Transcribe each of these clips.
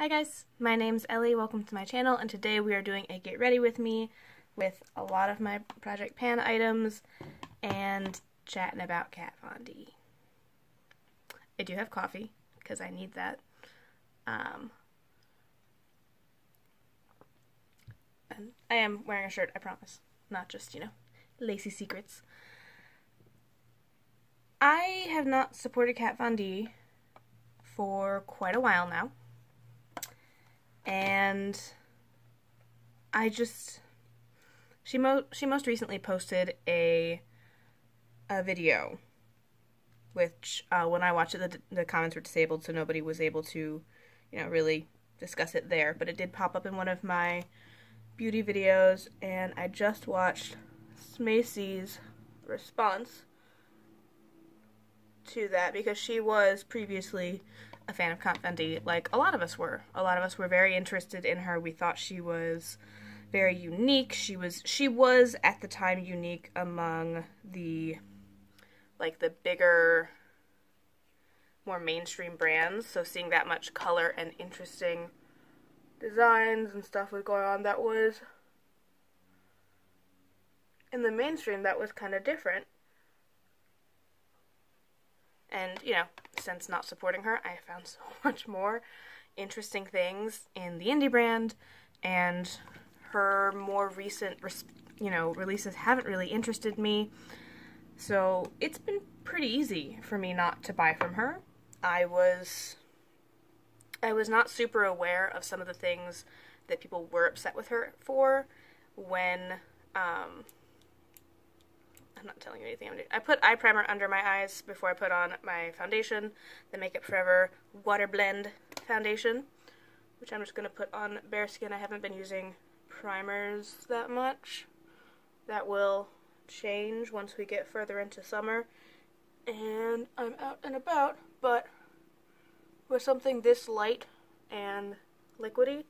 Hi guys, my name's Ellie, welcome to my channel, and today we are doing a get ready with me with a lot of my Project Pan items and chatting about Kat Von D. I do have coffee, because I need that. And I am wearing a shirt, I promise. Not just, lacy secrets. I have not supported Kat Von D for quite a while now. And she most recently posted a video, which when I watched it, the comments were disabled, so nobody was able to, really discuss it there. But it did pop up in one of my beauty videos, and I just watched Macy's response to that because she was previously a fan of Kat Von D, like a lot of us were. A lot of us were very interested in her. We thought she was very unique. She was at the time unique among the bigger, more mainstream brands. So seeing that much color and interesting designs and stuff was going on that was in the mainstream, that was kind of different. And, since not supporting her, I found so much more interesting things in the indie brand, and her more recent, releases haven't really interested me. So it's been pretty easy for me not to buy from her. I was not super aware of some of the things that people were upset with her for when, I'm not telling you anything I'm doing. I put eye primer under my eyes before I put on my foundation, the Makeup Forever Water Blend Foundation, which I'm just going to put on bare skin. I haven't been using primers that much. That will change once we get further into summer and I'm out and about, but with something this light and liquidy,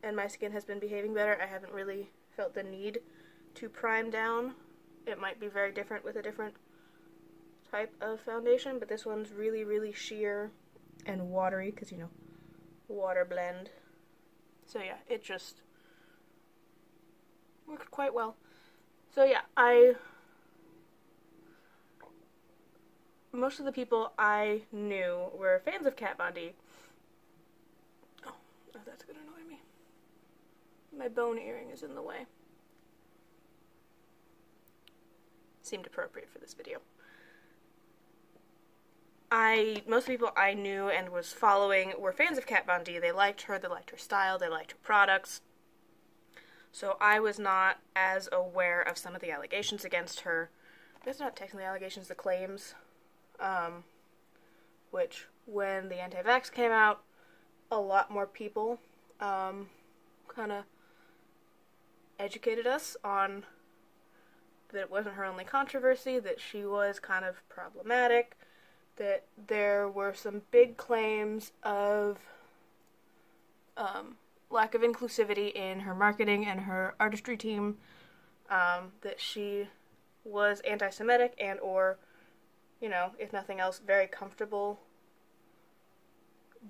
and my skin has been behaving better, I haven't really felt the need to prime down. It might be very different with a different type of foundation, but this one's really, really sheer and watery because, water blend. So yeah, it just worked quite well. So yeah, most of the people I knew were fans of Kat Von D. Oh, that's gonna annoy me. My bone earring is in the way. Seemed appropriate for this video. Most people I knew and was following were fans of Kat Von D. They liked her style, they liked her products. So I was not as aware of some of the allegations against her. It's not technically allegations, the claims. Which, when the anti-vax came out, a lot more people kind of educated us on that it wasn't her only controversy, that she was kind of problematic, that there were some big claims of lack of inclusivity in her marketing and her artistry team, that she was anti-Semitic and or, if nothing else, very comfortable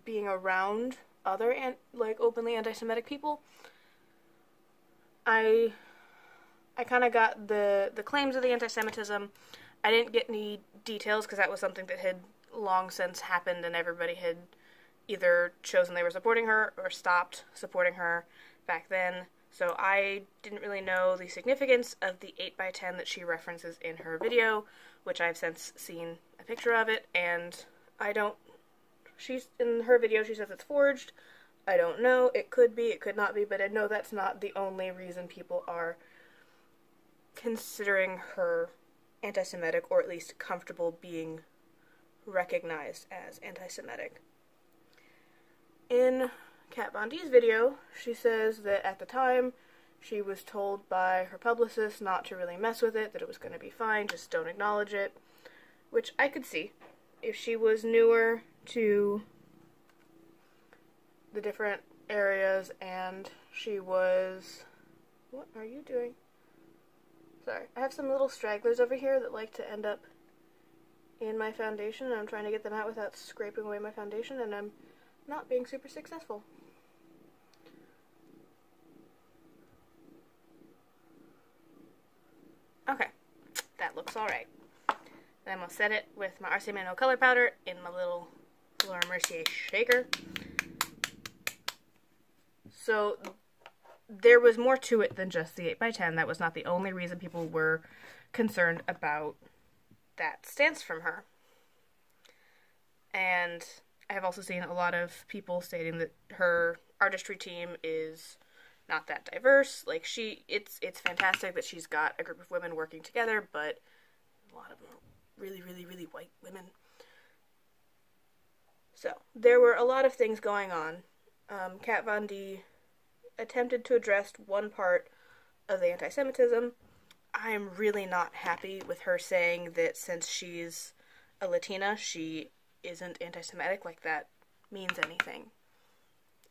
being around other openly anti-Semitic people. I kind of got the claims of the anti-Semitism. I didn't get any details because that was something that had long since happened and everybody had either chosen they were supporting her or stopped supporting her back then. So I didn't really know the significance of the 8x10 that she references in her video, which I've since seen a picture of it, and in her video she says it's forged. I don't know. It could be, it could not be, but I know that's not the only reason people are considering her anti-Semitic, or at least comfortable being recognized as anti-Semitic. In Kat Von D's video, she says that at the time she was told by her publicist not to really mess with it, that it was going to be fine, just don't acknowledge it, which I could see. If she was newer to the different areas and she was... What are you doing? Sorry, I have some little stragglers over here that like to end up in my foundation, and I'm trying to get them out without scraping away my foundation, and I'm not being super successful. Okay, that looks alright. Then I'm going to set it with my RC Manual color powder in my little Laura Mercier shaker. So there was more to it than just the 8x10. That was not the only reason people were concerned about that stance from her. And I have also seen a lot of people stating that her artistry team is not that diverse. Like, it's fantastic that she's got a group of women working together, but a lot of them are really, really, really white women. So, there were a lot of things going on. Kat Von D attempted to address one part of the anti-Semitism. I'm really not happy with her saying that since she's a Latina, she isn't anti-Semitic. Like, that means anything.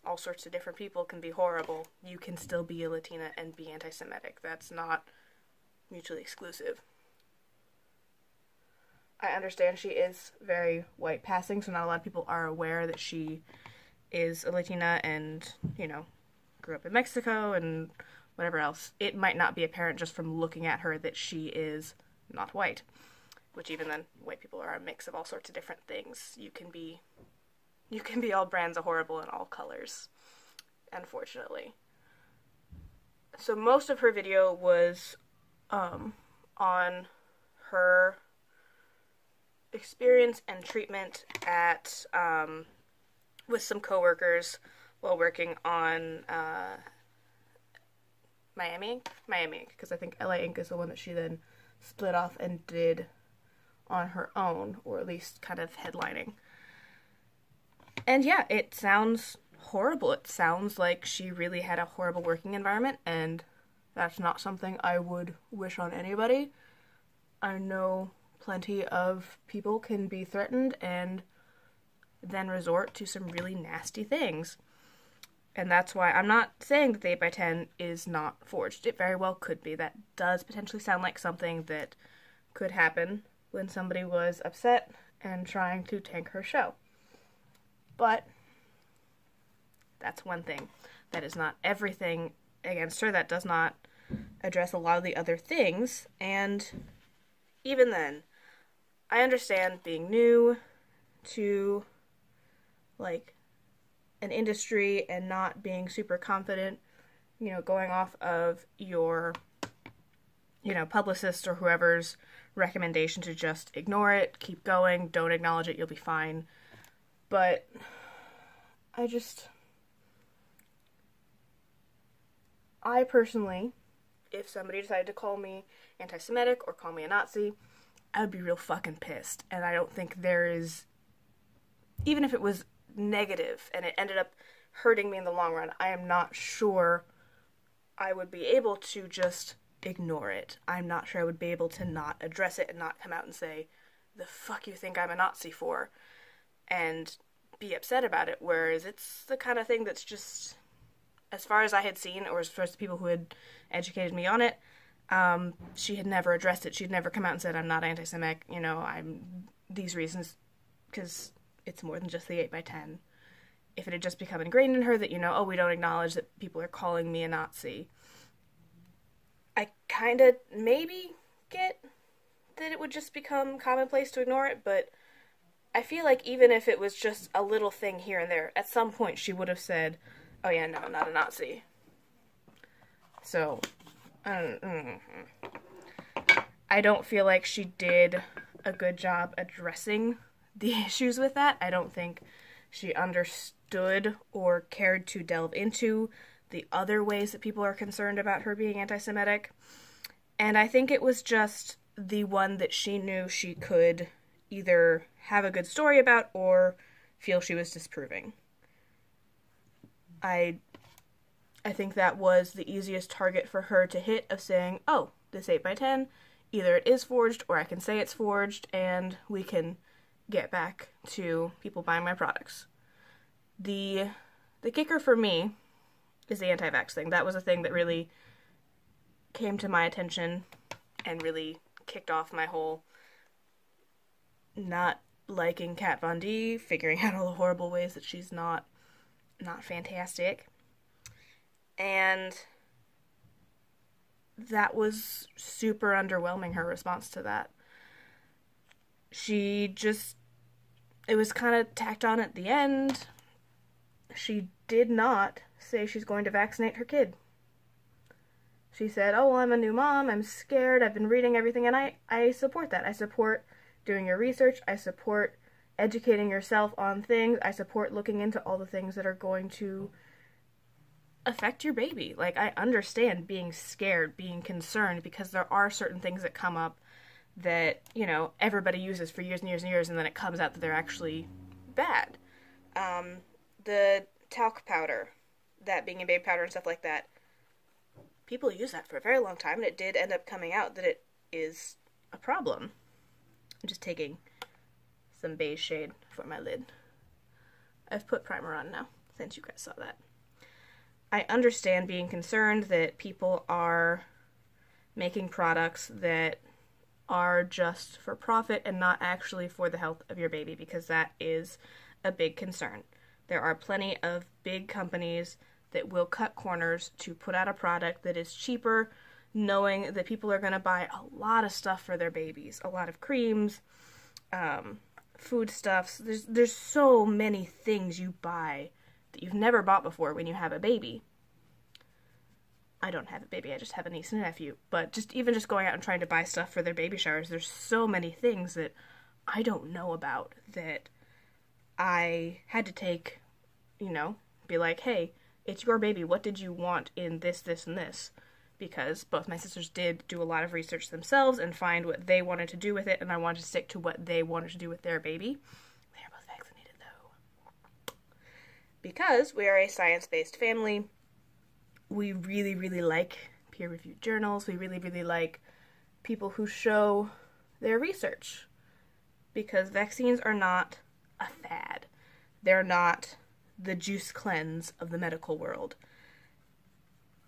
All sorts of different people can be horrible. You can still be a Latina and be anti-Semitic. That's not mutually exclusive. I understand she is very white passing, so not a lot of people are aware that she is a Latina and, you know, grew up in Mexico and whatever else. It might not be apparent just from looking at her that she is not white. Which even then, white people are a mix of all sorts of different things. You can be all brands of horrible in all colors, unfortunately. So most of her video was on her experience and treatment at with some coworkers while working on Miami Ink, because I think LA Ink is the one that she then split off and did on her own, or at least kind of headlining. And yeah, it sounds horrible. It sounds like she really had a horrible working environment, and that's not something I would wish on anybody. I know plenty of people can be threatened and then resort to some really nasty things. And that's why I'm not saying that the 8x10 is not forged. It very well could be. That does potentially sound like something that could happen when somebody was upset and trying to tank her show. But that's one thing. That is not everything against her. That does not address a lot of the other things. And even then, I understand being new to, like, an industry and not being super confident, you know, going off of your, you know, publicist or whoever's recommendation to just ignore it, keep going, don't acknowledge it, you'll be fine. But I personally, if somebody decided to call me anti-Semitic or call me a Nazi, I would be real fucking pissed. And I don't think there is, even if it was negative and it ended up hurting me in the long run, I am not sure I would be able to just ignore it. I'm not sure I would be able to not address it and not come out and say, the fuck you think I'm a Nazi for? And be upset about it. Whereas it's the kind of thing that's just, as far as I had seen, or as far as the people who had educated me on it, she had never addressed it. She'd never come out and said, I'm not anti-Semitic, you know, I'm these reasons, because it's more than just the 8x10. If it had just become ingrained in her that, you know, oh, we don't acknowledge that people are calling me a Nazi, I kind of maybe get that it would just become commonplace to ignore it, but I feel like even if it was just a little thing here and there, at some point she would have said, oh yeah, no, I'm not a Nazi. So, I don't feel like she did a good job addressing the issues with that. I don't think she understood or cared to delve into the other ways that people are concerned about her being anti-Semitic. And I think it was just the one that she knew she could either have a good story about or feel she was disproving. I think that was the easiest target for her to hit, of saying, oh, this 8x10, either it is forged or I can say it's forged and we can get back to people buying my products. The kicker for me is the anti-vax thing. That was a thing that really came to my attention and really kicked off my whole not liking Kat Von D, figuring out all the horrible ways that she's not fantastic. And that was super underwhelming, her response to that. It was kind of tacked on at the end. She did not say she's going to vaccinate her kid. She said, oh, well, I'm a new mom, I'm scared, I've been reading everything, and I support that. I support doing your research, I support educating yourself on things, I support looking into all the things that are going to affect your baby. Like, I understand being scared, being concerned, because there are certain things that come up that, you know, everybody uses for years and years and years, and then it comes out that they're actually bad. The talc powder, that being in baby powder and stuff like that, people use that for a very long time, and it did end up coming out that it is a problem. I'm just taking some beige shade for my lid. I've put primer on now, since you guys saw that. I understand being concerned that people are making products that are just for profit and not actually for the health of your baby, because that is a big concern. There are plenty of big companies that will cut corners to put out a product that is cheaper, knowing that people are going to buy a lot of stuff for their babies. A lot of creams, foodstuffs. There's so many things you buy that you've never bought before when you have a baby. I don't have a baby, I just have a niece and a nephew. But even just going out and trying to buy stuff for their baby showers, there's so many things that I don't know about that I had to take, you know, be like, hey, it's your baby, what did you want in this, this, and this? Because both my sisters did do a lot of research themselves and find what they wanted to do with it, and I wanted to stick to what they wanted to do with their baby. They are both vaccinated, though. Because we are a science-based family, we really, really like peer-reviewed journals. We really, really like people who show their research. Because vaccines are not a fad. They're not the juice cleanse of the medical world.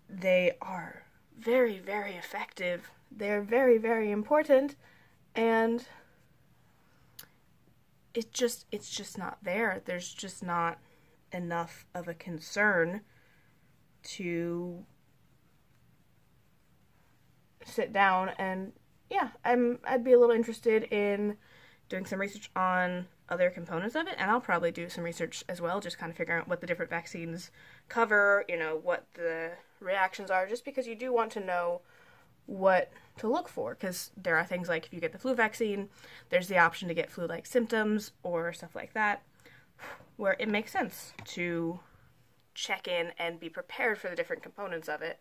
They are very, very effective. They're very, very important, and it's just not there. There's just not enough of a concern to sit down and, yeah, I'd be a little interested in doing some research on other components of it, and I'll probably do some research as well, just kind of figuring out what the different vaccines cover, you know, what the reactions are, just because you do want to know what to look for, because there are things like if you get the flu vaccine, there's the option to get flu-like symptoms or stuff like that, where it makes sense to check in and be prepared for the different components of it.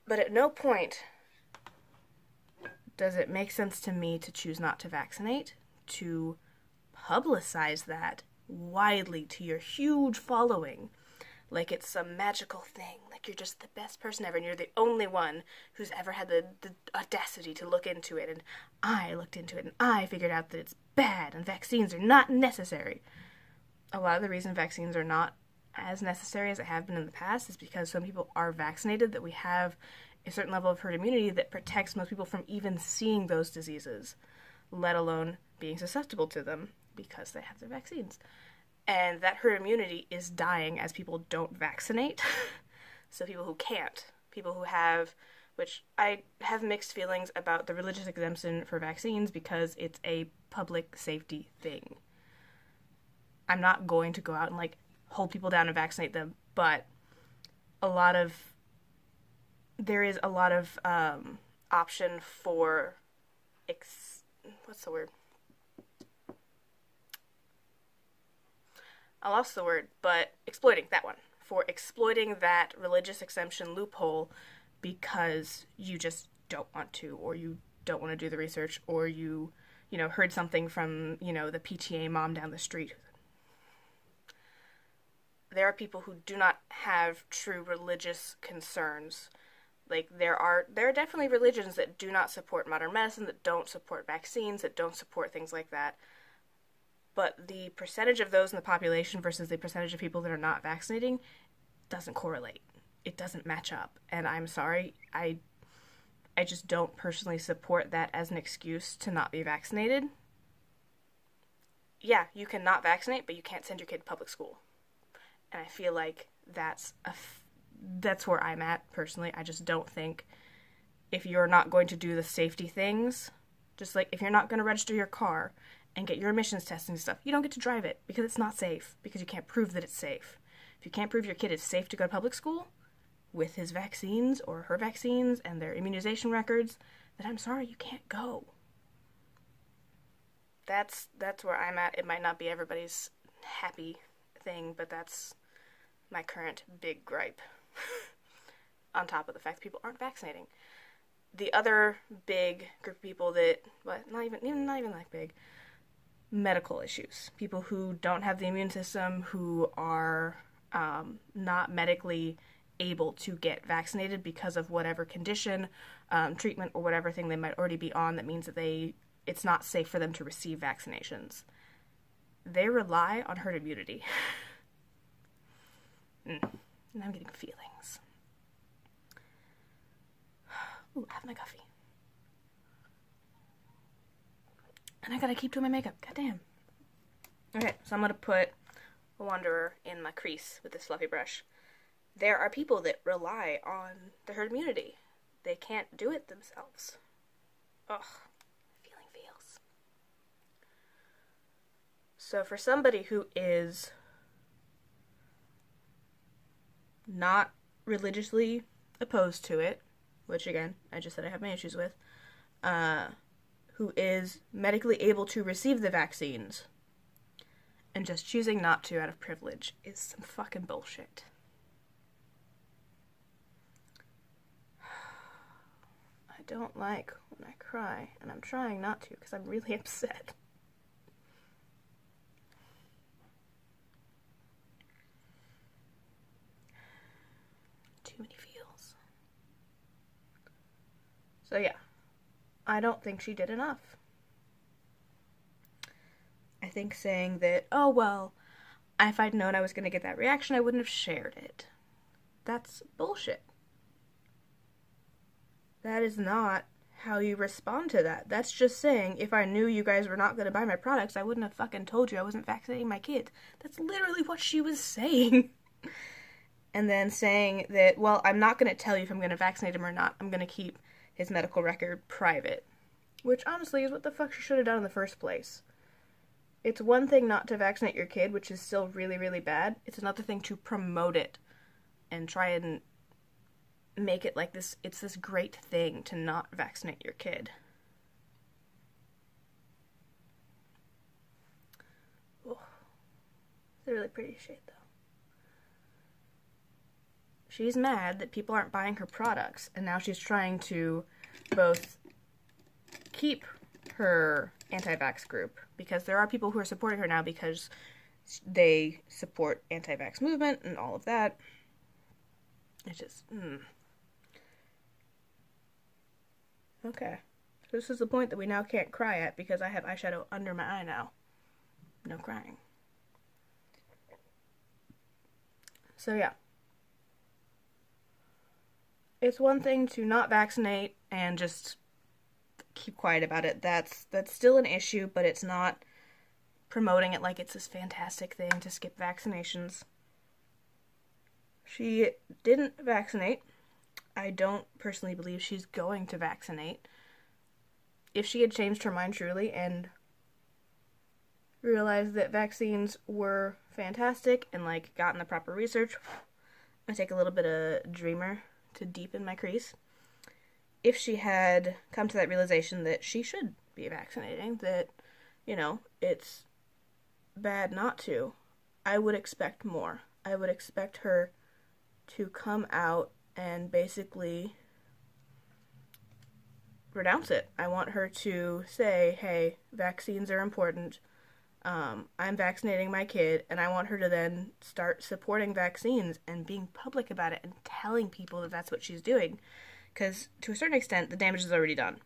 But at no point does it make sense to me to choose not to vaccinate, to publicize that widely to your huge following, like it's some magical thing, like you're just the best person ever and you're the only one who's ever had the audacity to look into it, and I looked into it and I figured out that it's bad and vaccines are not necessary. A lot of the reason vaccines are not as necessary as they have been in the past is because some people are vaccinated, that we have a certain level of herd immunity that protects most people from even seeing those diseases, let alone being susceptible to them because they have their vaccines. And that herd immunity is dying as people don't vaccinate. So people who can't, people who have, which I have mixed feelings about the religious exemption for vaccines because it's a public safety thing. I'm not going to go out and like hold people down and vaccinate them, but there is a lot of option for what's the word? I lost the word, but exploiting that one. For exploiting that religious exemption loophole because you just don't want to, or you don't want to do the research, or you heard something from, the PTA mom down the street. There are people who do not have true religious concerns. Like, there are definitely religions that do not support modern medicine, that don't support vaccines, that don't support things like that. But the percentage of those in the population versus the percentage of people that are not vaccinating doesn't correlate. It doesn't match up. And I'm sorry, I I just don't personally support that as an excuse to not be vaccinated. Yeah, you can not vaccinate, but you can't send your kid to public school. And I feel like that's where I'm at, personally. I just don't think if you're not going to do the safety things, just like if you're not going to register your car and get your emissions testing and stuff, you don't get to drive it because it's not safe, because you can't prove that it's safe. If you can't prove your kid is safe to go to public school with his vaccines or her vaccines and their immunization records, then I'm sorry, you can't go. That's where I'm at. It might not be everybody's happy thing, but that's my current big gripe. On top of the fact that people aren't vaccinating. The other big group of people that, not even like big, medical issues. People who don't have the immune system, who are not medically able to get vaccinated because of whatever condition, treatment, or whatever thing they might already be on that means that it's not safe for them to receive vaccinations. They rely on herd immunity. And I'm getting feelings. Ooh, I have my coffee. And I gotta keep doing my makeup. Goddamn. Okay, so I'm gonna put a Wanderer in my crease with this fluffy brush. There are people that rely on the herd immunity. They can't do it themselves. Ugh. Feeling feels. So for somebody who is not religiously opposed to it, which again, I just said I have my issues with, who is medically able to receive the vaccines and just choosing not to out of privilege is some fucking bullshit. I don't like when I cry, and I'm trying not to because I'm really upset. Too many feels. So yeah, I don't think she did enough. I think saying that, oh well, if I'd known I was going to get that reaction, I wouldn't have shared it. That's bullshit. That is not how you respond to that. That's just saying, if I knew you guys were not going to buy my products, I wouldn't have fucking told you I wasn't vaccinating my kids. That's literally what she was saying. And then saying that, well, I'm not going to tell you if I'm going to vaccinate him or not. I'm going to keep his medical record private. Which, honestly, is what the fuck she should have done in the first place. It's one thing not to vaccinate your kid, which is still really, really bad. It's another thing to promote it and try and make it like this. It's this great thing to not vaccinate your kid. Oh, it's a really pretty shade, though. She's mad that people aren't buying her products, and now she's trying to both keep her anti-vax group, because there are people who are supporting her now because they support anti-vax movement and all of that. It's just, Okay. So this is the point that we now can't cry at because I have eyeshadow under my eye now. No crying. So yeah. It's one thing to not vaccinate and just keep quiet about it. That's still an issue, but it's not promoting it like it's this fantastic thing to skip vaccinations. She didn't vaccinate. I don't personally believe she's going to vaccinate. If she had changed her mind truly and realized that vaccines were fantastic and, like, gotten the proper research, I take a little bit of Dreamer to deepen my crease. If she had come to that realization that she should be vaccinating, that, you know, it's bad not to, I would expect more. I would expect her to come out and basically renounce it. I want her to say, hey, vaccines are important. I'm vaccinating my kid, and I want her to then start supporting vaccines and being public about it and telling people that that's what she's doing. Because to a certain extent, the damage is already done.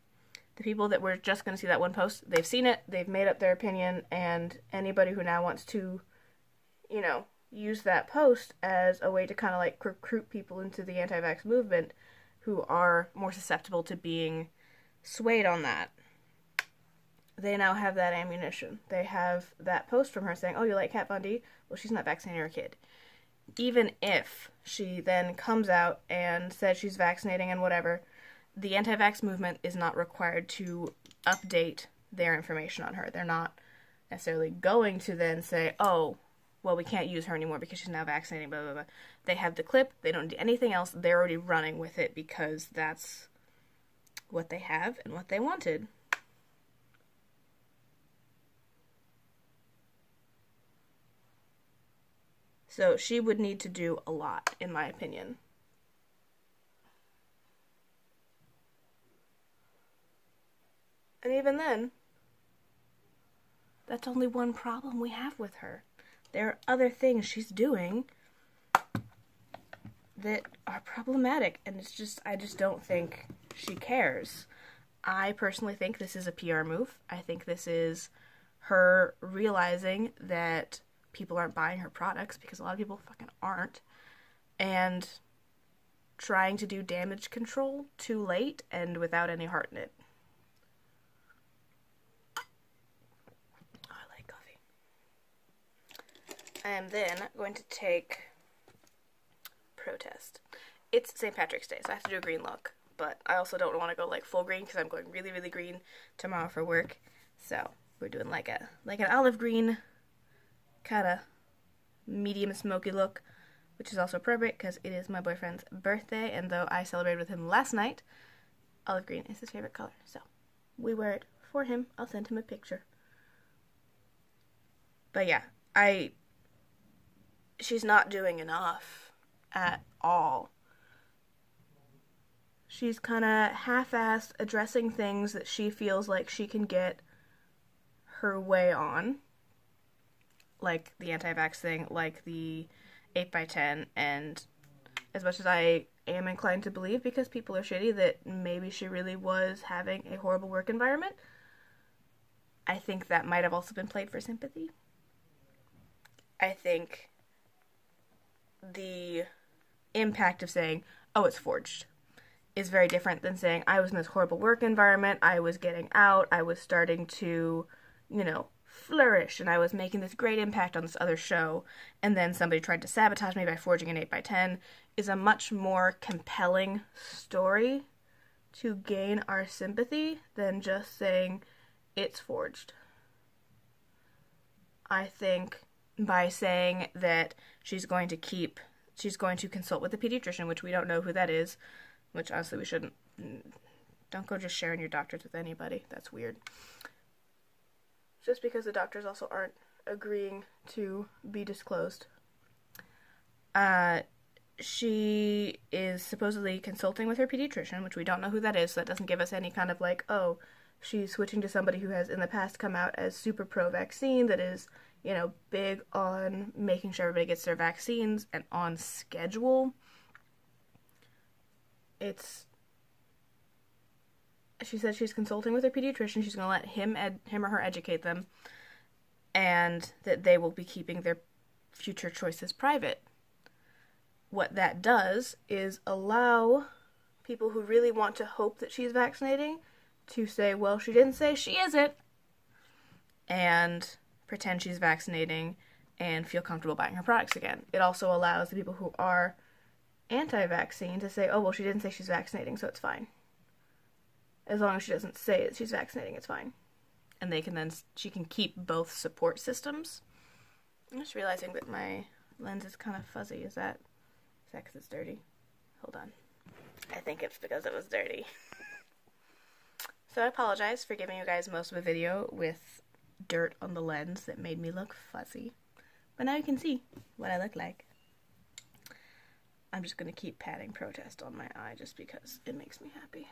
The people that were just going to see that one post, they've seen it, they've made up their opinion, and anybody who now wants to, you know, use that post as a way to kind of like recruit people into the anti-vax movement who are more susceptible to being swayed on that, they now have that ammunition. They have that post from her saying, oh, you like Kat Von D? Well, she's not vaccinating her kid. Even if she then comes out and says she's vaccinating and whatever, the anti-vax movement is not required to update their information on her. They're not necessarily going to then say, oh, well, we can't use her anymore because she's now vaccinating, blah, blah, blah. They have the clip. They don't do anything else. They're already running with it because that's what they have and what they wanted. So she would need to do a lot, in my opinion. And even then, that's only one problem we have with her. There are other things she's doing that are problematic, and I just don't think she cares. I personally think this is a PR move. I think this is her realizing that people aren't buying her products, because a lot of people fucking aren't, and trying to do damage control too late and without any heart in it. I am then going to take Protest. It's St. Patrick's Day, so I have to do a green look, but I also don't want to go like full green because I'm going really, really green tomorrow for work. So we're doing like an olive green kind of medium smoky look, which is also appropriate because it is my boyfriend's birthday, and though I celebrated with him last night, olive green is his favorite color, so we wear it for him. I'll send him a picture. But yeah, she's not doing enough at all. She's kind of half-assed addressing things that she feels like she can get her way on, like the anti-vax thing, like the 8x10, and as much as I am inclined to believe, because people are shitty, that maybe she really was having a horrible work environment, I think that might have also been played for sympathy. I think the impact of saying, oh, it's forged, is very different than saying, I was in this horrible work environment, I was getting out, I was starting to, flourish, and I was making this great impact on this other show, and then somebody tried to sabotage me by forging an 8x10, is a much more compelling story to gain our sympathy than just saying, it's forged. I think by saying that she's going to consult with a pediatrician, which we don't know who that is, which honestly we shouldn't. Don't go just sharing your doctors with anybody. That's weird. Just because the doctors also aren't agreeing to be disclosed. She is supposedly consulting with her pediatrician, which we don't know who that is, so that doesn't give us any kind of like, oh, she's switching to somebody who has in the past come out as super pro-vaccine, that is, big on making sure everybody gets their vaccines and on schedule. She said she's consulting with her pediatrician. She's going to let him or her educate them, and that they will be keeping their future choices private. What that does is allow people who really want to hope that she's vaccinating to say, well, she didn't say she isn't, and pretend she's vaccinating and feel comfortable buying her products again. It also allows the people who are anti-vaccine to say, oh, well, she didn't say she's vaccinating, so it's fine. As long as she doesn't say that she's vaccinating, it's fine. And she can keep both support systems. I'm just realizing that my lens is kind of fuzzy. Is that because it's dirty? Hold on. I think it's because it was dirty. So I apologize for giving you guys most of the video with dirt on the lens that made me look fuzzy. But now you can see what I look like. I'm just going to keep patting Protest on my eye just because it makes me happy.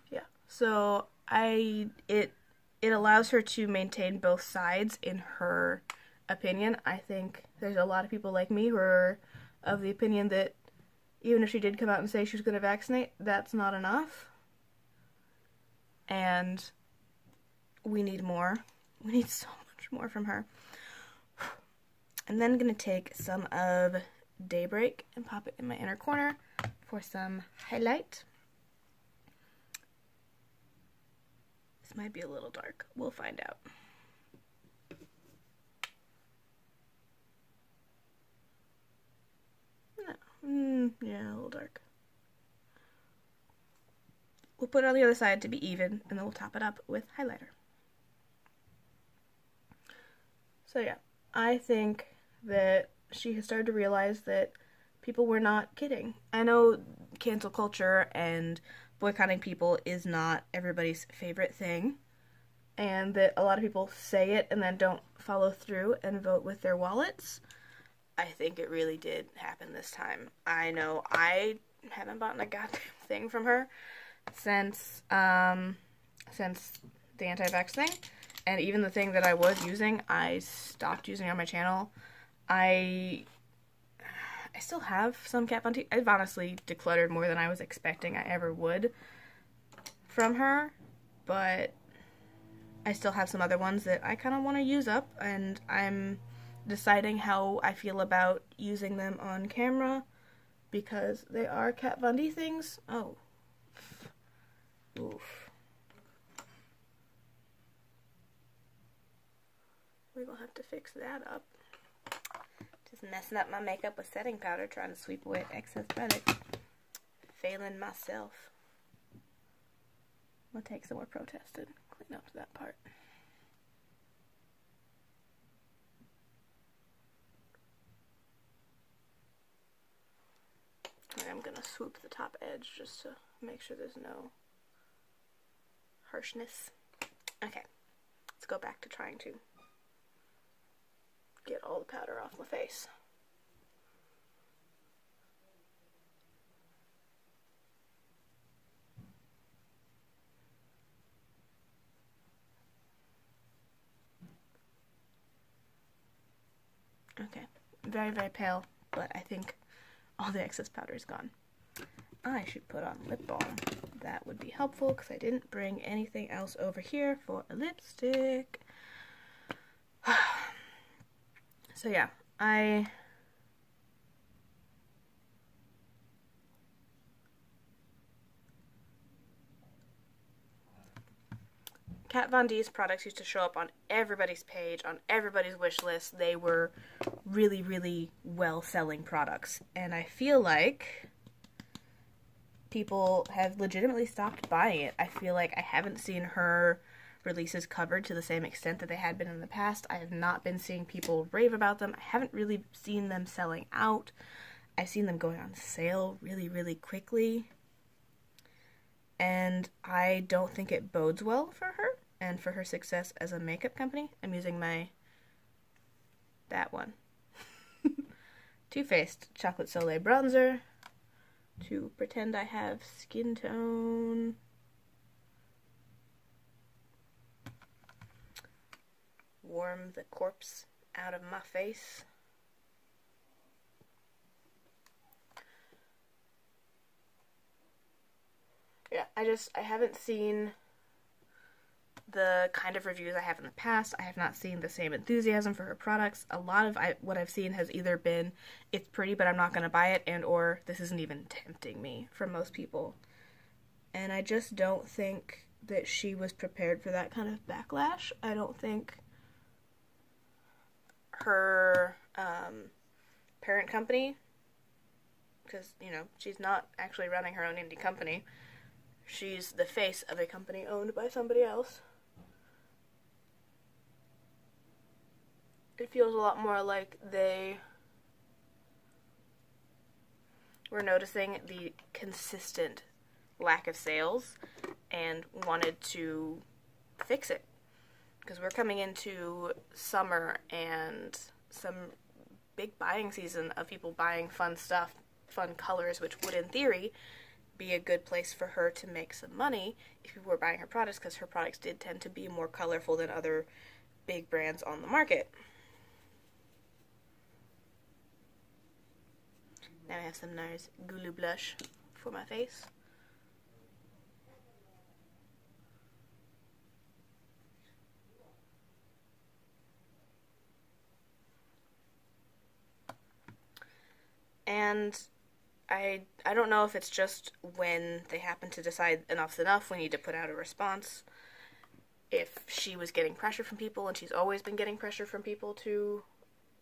Yeah, so it allows her to maintain both sides in her opinion. I think there's a lot of people like me who are of the opinion that even if she did come out and say she was going to vaccinate, that's not enough. And we need more. We need so much more from her. I'm then going to take some of Daybreak and pop it in my inner corner for some highlight. This might be a little dark. We'll find out. No. Yeah, a little dark. We'll put it on the other side to be even, and then we'll top it up with highlighter. So yeah, I think that she has started to realize that people were not kidding. I know cancel culture and boycotting people is not everybody's favorite thing, and that a lot of people say it and then don't follow through and vote with their wallets. I think it really did happen this time. I know I haven't bought a goddamn thing from her since the anti-vax thing, and even the thing that I was using, I stopped using on my channel. I still have some Kat Von D. I've honestly decluttered more than I was expecting I ever would from her, but I still have some other ones that I kind of want to use up, and I'm deciding how I feel about using them on camera, because they are Kat Von D things. Oh. Oof. We're gonna have to fix that up. Just messing up my makeup with setting powder, trying to sweep away excess product. Failing myself. We'll take some more protested. Clean up that part. And I'm gonna swoop the top edge just to make sure there's no harshness. Okay, let's go back to trying to get all the powder off my face. Okay, very, very pale, but I think all the excess powder is gone. I should put on lip balm. That would be helpful because I didn't bring anything else over here for a lipstick. So yeah, Kat Von D's products used to show up on everybody's page, on everybody's wish list. They were really, really well-selling products. And I feel like people have legitimately stopped buying it. I feel like I haven't seen her releases covered to the same extent that they had been in the past. I have not been seeing people rave about them. I haven't really seen them selling out. I've seen them going on sale really, really quickly. And I don't think it bodes well for her and for her success as a makeup company. I'm using that one. Too Faced Chocolate Soleil Bronzer to pretend I have skin tone. Warm the corpse out of my face. Yeah, I haven't seen the kind of reviews I have in the past. I have not seen the same enthusiasm for her products. A lot of what I've seen has either been, it's pretty but I'm not going to buy it, and or this isn't even tempting me from most people. And I just don't think that she was prepared for that kind of backlash. I don't think her parent company, because, you know, she's not actually running her own indie company. She's the face of a company owned by somebody else. It feels a lot more like they were noticing the consistent lack of sales and wanted to fix it. Because we're coming into summer and some big buying season of people buying fun stuff, fun colors, which would in theory be a good place for her to make some money if people were buying her products, because her products did tend to be more colorful than other big brands on the market. Now I have some nice Gulu blush for my face. And I don't know if it's just when they happen to decide enough's enough, we need to put out a response. If she was getting pressure from people, and she's always been getting pressure from people to,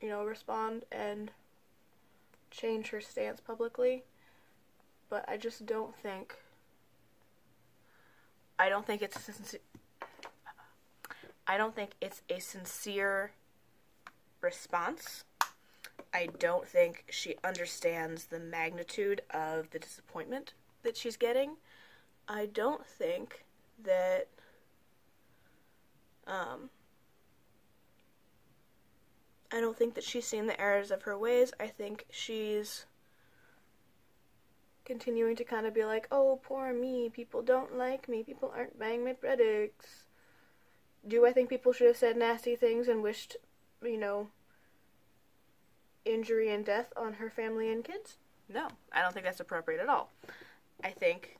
respond and change her stance publicly. But I just don't think it's a sincere response. I don't think she understands the magnitude of the disappointment that she's getting. I don't think that she's seen the errors of her ways. I think she's continuing to kind of be like, oh, poor me, people don't like me, people aren't buying my products. Do I think people should have said nasty things and wished, injury and death on her family and kids? No, I don't think that's appropriate at all. I think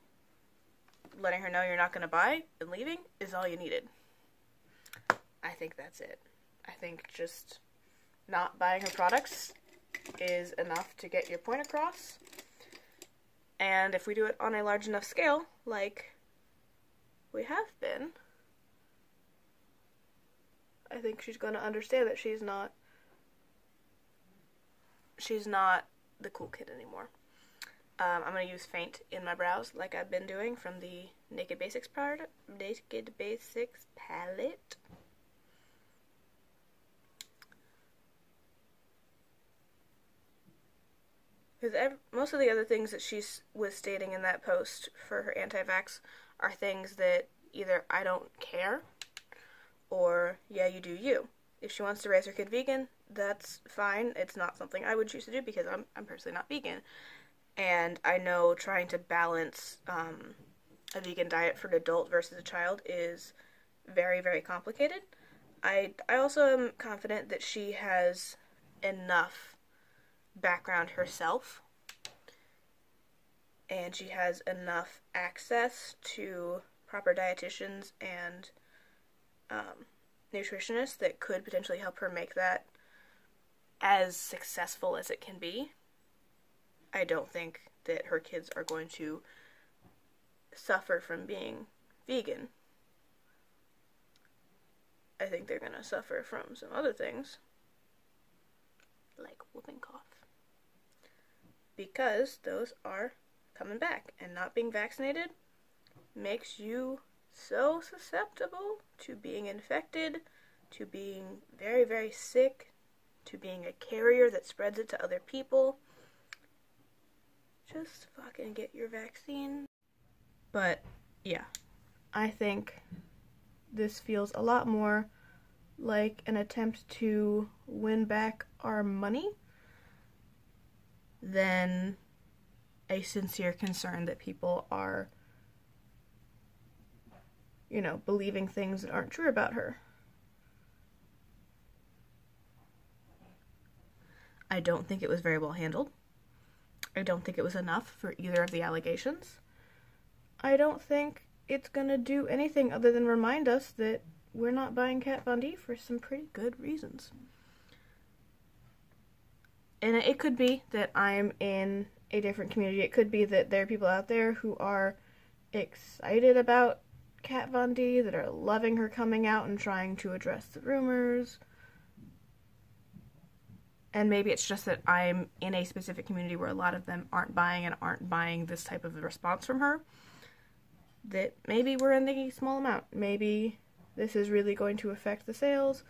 letting her know you're not going to buy and leaving is all you needed. I think that's it. I think just not buying her products is enough to get your point across. And if we do it on a large enough scale, like we have been, I think she's going to understand that she's not the cool kid anymore. I'm going to use Faint in my brows like I've been doing from the Naked Basics palette. Because most of the other things that she was stating in that post for her anti-vax are things that either I don't care or, yeah, you do you. If she wants to raise her kid vegan, that's fine. It's not something I would choose to do because I'm personally not vegan. And I know trying to balance a vegan diet for an adult versus a child is very, very complicated. I also am confident that she has enough background herself, and she has enough access to proper dietitians and nutritionists that could potentially help her make that as successful as it can be. I don't think that her kids are going to suffer from being vegan. I think they're going to suffer from some other things, like whooping cough. Because those are coming back, and not being vaccinated makes you so susceptible to being infected, to being very, very sick, to being a carrier that spreads it to other people. Just fucking get your vaccine. But, yeah, I think this feels a lot more like an attempt to win back our money than a sincere concern that people are, believing things that aren't true about her. I don't think it was very well handled. I don't think it was enough for either of the allegations. I don't think it's gonna do anything other than remind us that we're not buying Kat Von D for some pretty good reasons. And it could be that I'm in a different community. It could be that there are people out there who are excited about Kat Von D, that are loving her coming out and trying to address the rumors. And maybe it's just that I'm in a specific community where a lot of them aren't buying this type of a response from her. That maybe we're in the small amount. Maybe this is really going to affect the sales.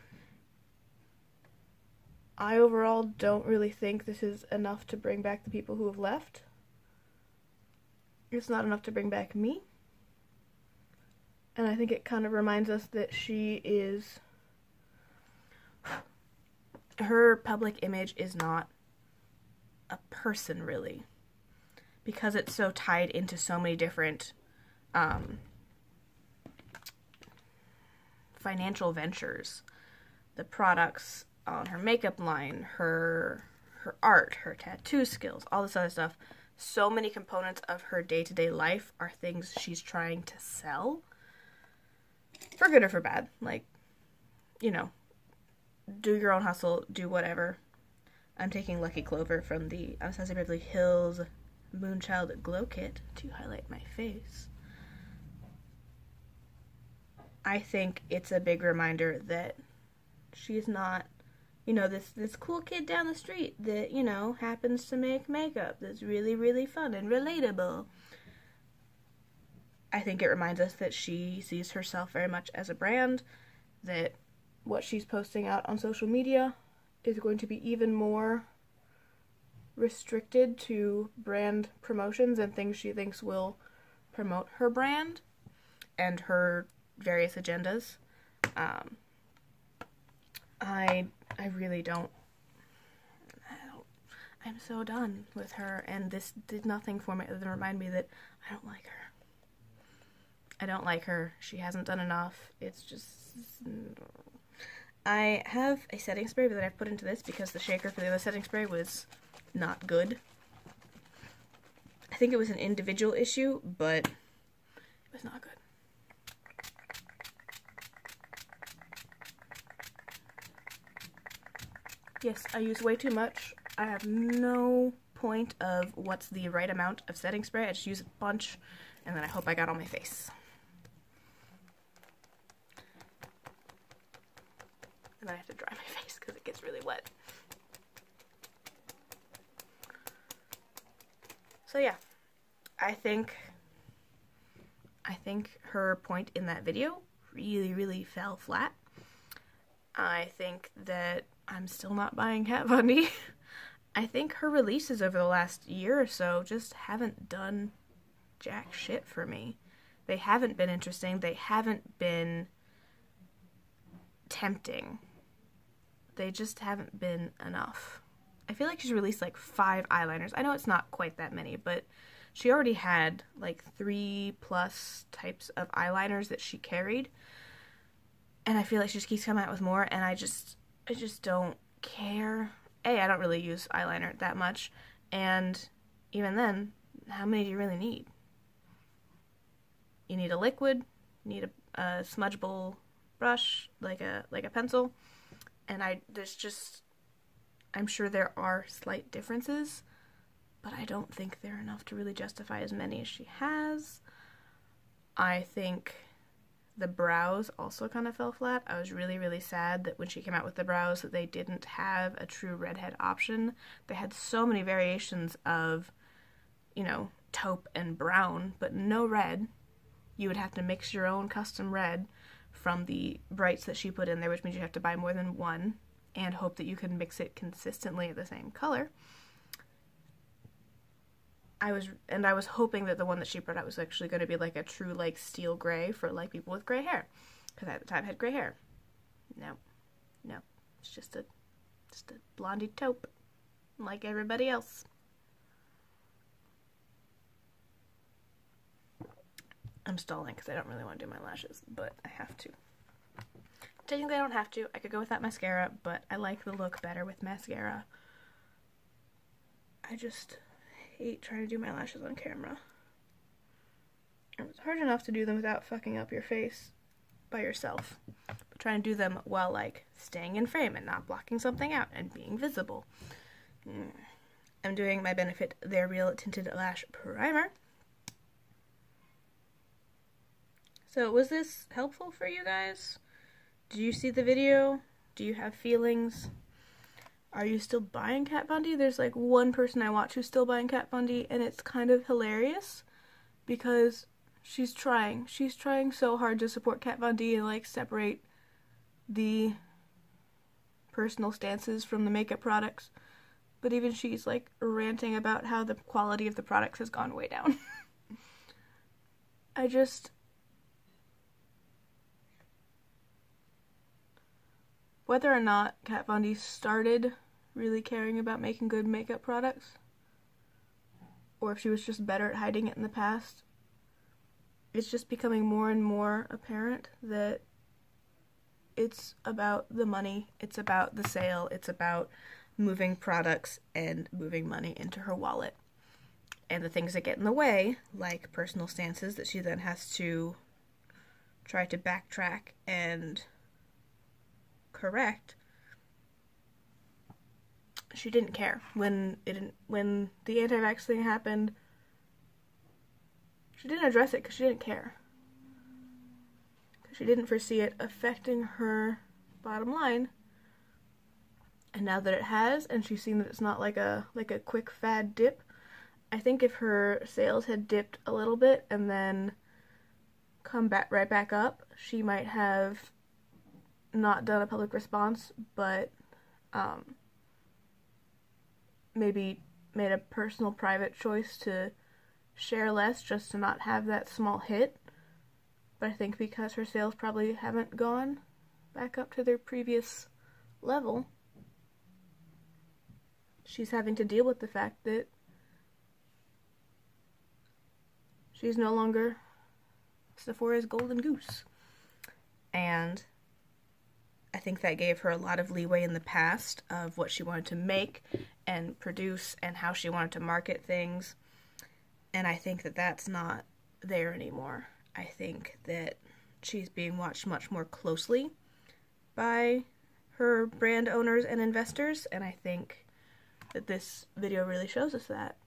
I overall don't really think this is enough to bring back the people who have left. It's not enough to bring back me. And I think it kind of reminds us that her public image is not a person, really. Because it's so tied into so many different financial ventures. The products on her makeup line, her art, her tattoo skills, all this other stuff. So many components of her day-to-day life are things she's trying to sell. For good or for bad. Like, do your own hustle, do whatever. I'm taking Lucky Clover from the Anastasia Beverly Hills Moonchild Glow Kit to highlight my face. I think it's a big reminder that she's not, you know, this cool kid down the street that, you know, happens to make makeup that's really, really fun and relatable. I think it reminds us that she sees herself very much as a brand, that what she's posting out on social media is going to be even more restricted to brand promotions and things she thinks will promote her brand and her various agendas. I really don't, I'm so done with her, and this did nothing for me other than remind me that I don't like her. I don't like her. She hasn't done enough. It's just... I have a setting spray that I've put into this because the shaker for the other setting spray was not good. I think it was an individual issue, but it was not good. Yes, I use way too much. I have no point of what's the right amount of setting spray. I just use a bunch, and then I hope I got on my face. And then I have to dry my face because it gets really wet. So yeah, I think her point in that video really, really fell flat. I think that I'm still not buying Kat Von D. I think her releases over the last year or so just haven't done jack shit for me. They haven't been interesting. They haven't been tempting. They just haven't been enough. I feel like she's released like 5 eyeliners. I know it's not quite that many, but she already had like 3+ types of eyeliners that she carried. And I feel like she just keeps coming out with more, and I just don't care. I don't really use eyeliner that much, and even then, how many do you really need? You need a liquid, you need a smudgeable brush, like a pencil, and I'm sure there are slight differences, but I don't think they're enough to really justify as many as she has. I think the brows also kind of fell flat. I was really, really sad that when she came out with the brows that they didn't have a true redhead option. They had so many variations of, you know, taupe and brown, but no red. You would have to mix your own custom red from the brights that she put in there, which means you have to buy more than one and hope that you can mix it consistently the same color. I was hoping that the one that she brought out was actually going to be like a true like steel gray for like people with gray hair, because I at the time had gray hair. No, it's just a blondie taupe like everybody else. I'm stalling because I don't really want to do my lashes, but I have to. Technically I don't have to. I could go without mascara, but I like the look better with mascara. I just hate trying to do my lashes on camera. It's hard enough to do them without fucking up your face by yourself, but trying to do them while like staying in frame and not blocking something out and being visible. I'm doing my Benefit They're Real Tinted Lash Primer. So was this helpful for you guys? Did you see the video? Do you have feelings? Are you still buying Kat Von D? There's like one person I watch who's still buying Kat Von D, and it's kind of hilarious because she's trying so hard to support Kat Von D and like separate the personal stances from the makeup products, but even she's like ranting about how the quality of the products has gone way down. Whether or not Kat Von D started really caring about making good makeup products, or if she was just better at hiding it in the past, it's just becoming more and more apparent that it's about the money, it's about the sale, it's about moving products and moving money into her wallet. And the things that get in the way, like personal stances that she then has to try to backtrack and correct, she didn't care when the anti-vax thing happened. She didn't address it because she didn't care. Because she didn't foresee it affecting her bottom line. And now that it has, and she's seen that it's not like a quick fad dip, I think if her sales had dipped a little bit and then come back right back up, she might have not done a public response, but maybe made a personal private choice to share less just to not have that small hit. But I think because her sales probably haven't gone back up to their previous level, she's having to deal with the fact that she's no longer Sephora's golden goose. And I think that gave her a lot of leeway in the past of what she wanted to make and produce and how she wanted to market things. And I think that that's not there anymore. I think that she's being watched much more closely by her brand owners and investors, and I think that this video really shows us that.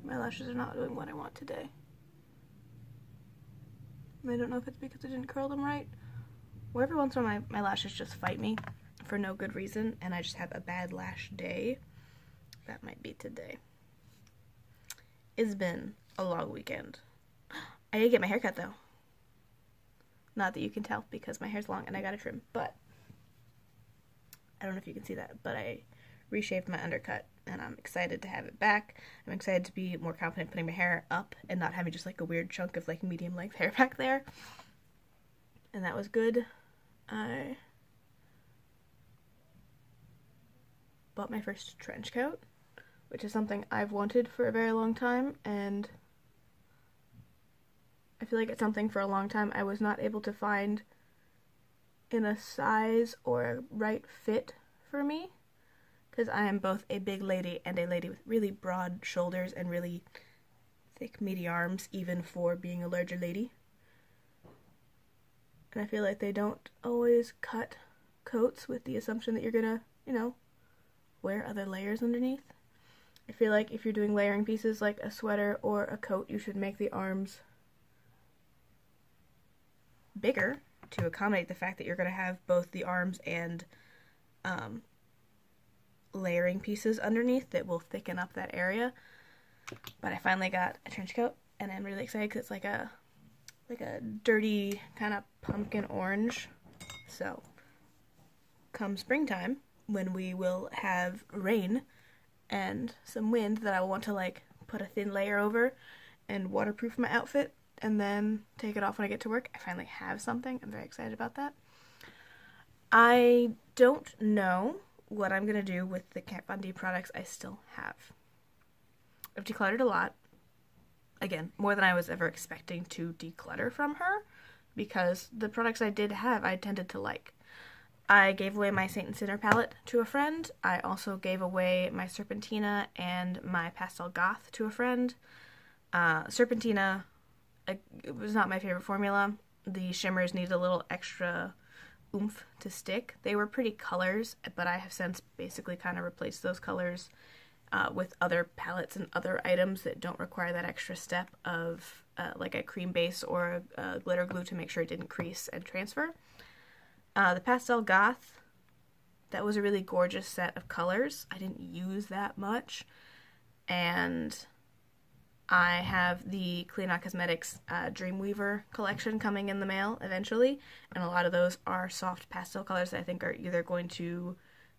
My lashes are not doing what I want today. I don't know if it's because I didn't curl them right, or every once in a while my lashes just fight me for no good reason, and I just have a bad lash day. That might be today. It's been a long weekend. I did get my hair cut though. Not that you can tell because my hair's long and I got a trim, but I don't know if you can see that, but I reshaved my undercut and I'm excited to have it back. I'm excited to be more confident putting my hair up and not having just like a weird chunk of like medium length hair back there. And that was good. I bought my first trench coat, which is something I've wanted for a very long time, and I feel like it's something for a long time I was not able to find in a size or a right fit for me, because I am both a big lady and a lady with really broad shoulders and really thick meaty arms, even for being a larger lady. And I feel like they don't always cut coats with the assumption that you're gonna, you know, wear other layers underneath. I feel like if you're doing layering pieces like a sweater or a coat, you should make the arms bigger to accommodate the fact that you're going to have both the arms and layering pieces underneath that will thicken up that area. But I finally got a trench coat and I'm really excited because it's like a dirty kind of pumpkin orange. So come springtime, when we will have rain and some wind that I will want to like put a thin layer over and waterproof my outfit and then take it off when I get to work, I finally have something. I'm very excited about that. I don't know what I'm going to do with the Kat Von D products I still have. I've decluttered a lot. Again, more than I was ever expecting to declutter from her, because the products I did have I tended to like. I gave away my Saint and Sinner palette to a friend. I also gave away my Serpentina and my Pastel Goth to a friend. Serpentina, it was not my favorite formula. The shimmers needed a little extra oomph to stick. They were pretty colors, but I have since basically kind of replaced those colors with other palettes and other items that don't require that extra step of like a cream base or a glitter glue to make sure it didn't crease and transfer. The Pastel Goth, that was a really gorgeous set of colors. I didn't use that much. And I have the Clean Out Cosmetics Dreamweaver collection coming in the mail eventually. And a lot of those are soft pastel colors that I think are either going to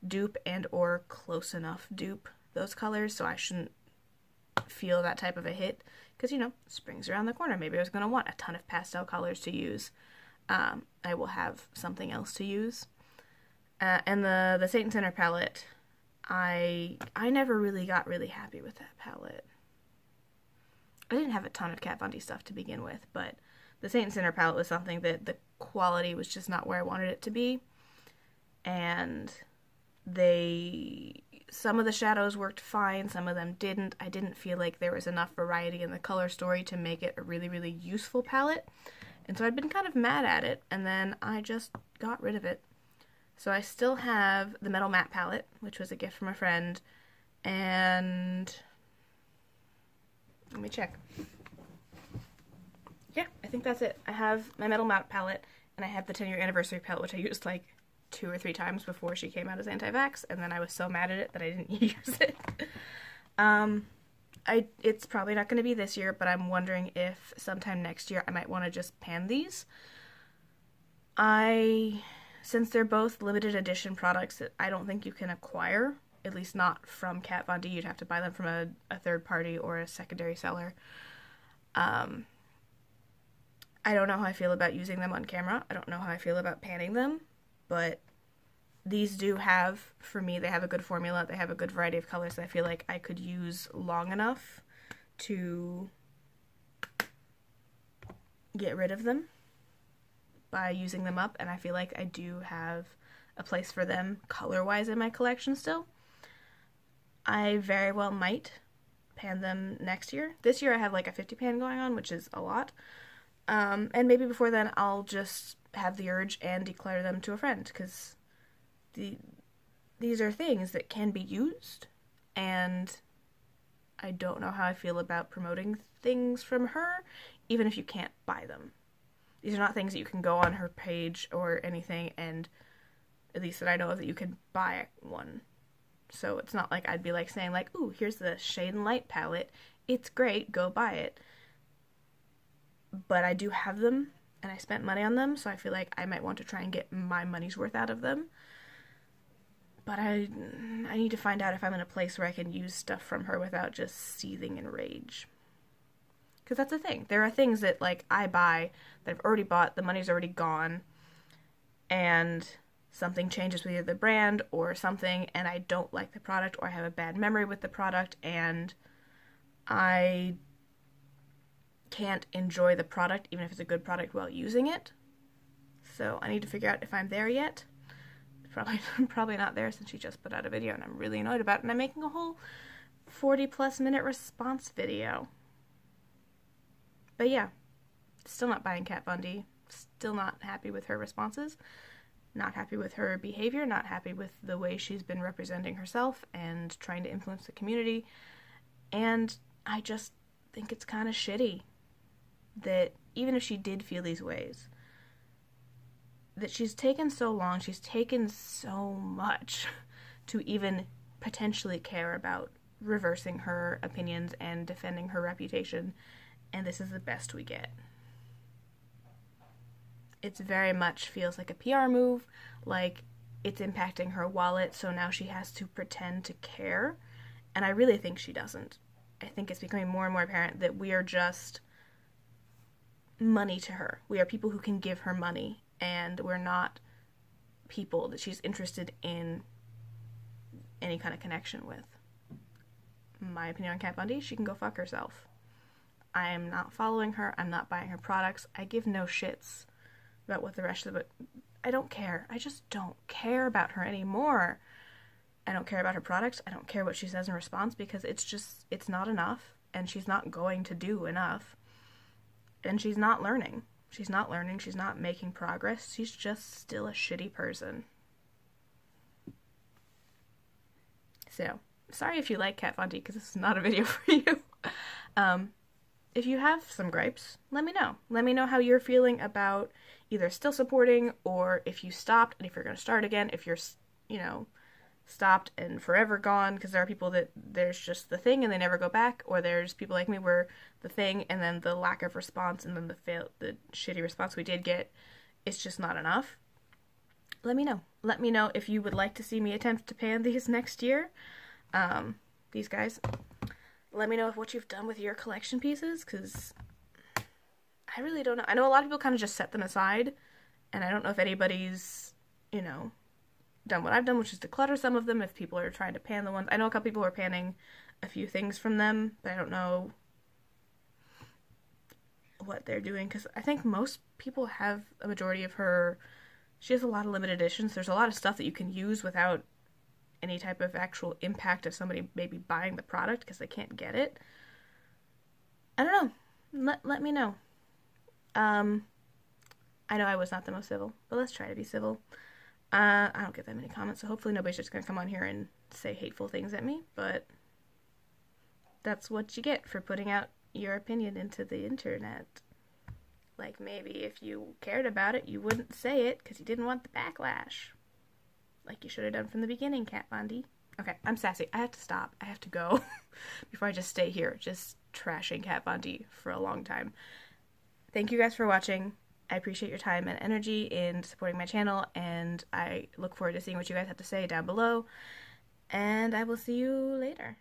dupe and or close enough dupe those colors. So I shouldn't feel that type of a hit. Because, you know, spring's around the corner. Maybe I was going to want a ton of pastel colors to use. I will have something else to use. And the Saint and Sinner palette, I never really got really happy with that palette. I didn't have a ton of Kat Von D stuff to begin with, but the Saint and Sinner palette was something that the quality was just not where I wanted it to be. And some of the shadows worked fine, some of them didn't. I didn't feel like there was enough variety in the color story to make it a really, really useful palette. And so I'd been kind of mad at it, and then I just got rid of it. So I still have the Metal Matte palette, which was a gift from a friend, and let me check. Yeah, I think that's it. I have my Metal Matte palette, and I have the 10-year anniversary palette, which I used like 2 or 3 times before she came out as anti-vax, and then I was so mad at it that I didn't use it. It's probably not going to be this year, but I'm wondering if sometime next year I might want to just pan these. Since they're both limited edition products that I don't think you can acquire, at least not from Kat Von D, you'd have to buy them from a third party or a secondary seller. I don't know how I feel about using them on camera. I don't know how I feel about panning them, but these do have, for me, they have a good formula. They have a good variety of colors that I feel like I could use long enough to get rid of them by using them up, and I feel like I do have a place for them color-wise in my collection still. I very well might pan them next year. This year I have like a 50 pan going on, which is a lot. And maybe before then I'll just have the urge and declare them to a friend, because these are things that can be used, and I don't know how I feel about promoting things from her, even if you can't buy them. These are not things that you can go on her page or anything, and at least that I know of, that you can buy one. So it's not like I'd be like saying like, ooh, here's the Shade and Light palette. It's great, go buy it. But I do have them, and I spent money on them, so I feel like I might want to try and get my money's worth out of them. But I need to find out if I'm in a place where I can use stuff from her without just seething in rage. Because that's the thing. There are things that, like, I buy that I've already bought, the money's already gone, and something changes with either the brand or something, and I don't like the product, or I have a bad memory with the product, and I can't enjoy the product, even if it's a good product, while using it. So I need to figure out if I'm there yet. Probably not there, since she just put out a video and I'm really annoyed about it, and I'm making a whole 40+ minute response video. But yeah, still not buying Kat Von D. Still not happy with her responses. Not happy with her behavior. Not happy with the way she's been representing herself and trying to influence the community. And I just think it's kind of shitty that even if she did feel these ways, that she's taken so long, she's taken so much to even potentially care about reversing her opinions and defending her reputation, and this is the best we get. It's very much feels like a PR move, like it's impacting her wallet, so now she has to pretend to care, and I really think she doesn't. I think it's becoming more and more apparent that we are just money to her. We are people who can give her money, and we're not people that she's interested in any kind of connection with. My opinion on Kat Von D, she can go fuck herself. I am not following her. I'm not buying her products. I give no shits about what the rest of it. I don't care. I just don't care about her anymore. I don't care about her products. I don't care what she says in response, because it's not enough, and she's not going to do enough. And she's not learning. She's not learning. She's not making progress. She's just still a shitty person. So, sorry if you like Kat Von D, because this is not a video for you. If you have some gripes, let me know. Let me know how you're feeling about either still supporting, or if you stopped, and if you're going to start again, if you're, stopped and forever gone, because there are people that there's just the thing and they never go back, or there's people like me where the thing and then the lack of response and then the shitty response we did get, it's just not enough. Let me know. Let me know if you would like to see me attempt to pan these next year. These guys. Let me know what you've done with your collection pieces, because I really don't know. I know a lot of people kind of just set them aside, and I don't know if anybody's, done what I've done, which is declutter some of them, if people are trying to pan the ones. I know a couple people are panning a few things from them, but I don't know what they're doing, because I think most people have a majority of her. She has a lot of limited editions. There's a lot of stuff that you can use without any type of actual impact of somebody maybe buying the product because they can't get it. I don't know. Let me know. I know I was not the most civil, but let's try to be civil. I don't get that many comments, so hopefully nobody's just going to come on here and say hateful things at me, but that's what you get for putting out your opinion into the internet. Like, maybe if you cared about it, you wouldn't say it because you didn't want the backlash. Like you should have done from the beginning, Kat Von D. Okay, I'm sassy. I have to stop. I have to go before I just stay here, just trashing Kat Von D for a long time. Thank you guys for watching. I appreciate your time and energy in supporting my channel, and I look forward to seeing what you guys have to say down below. And I will see you later.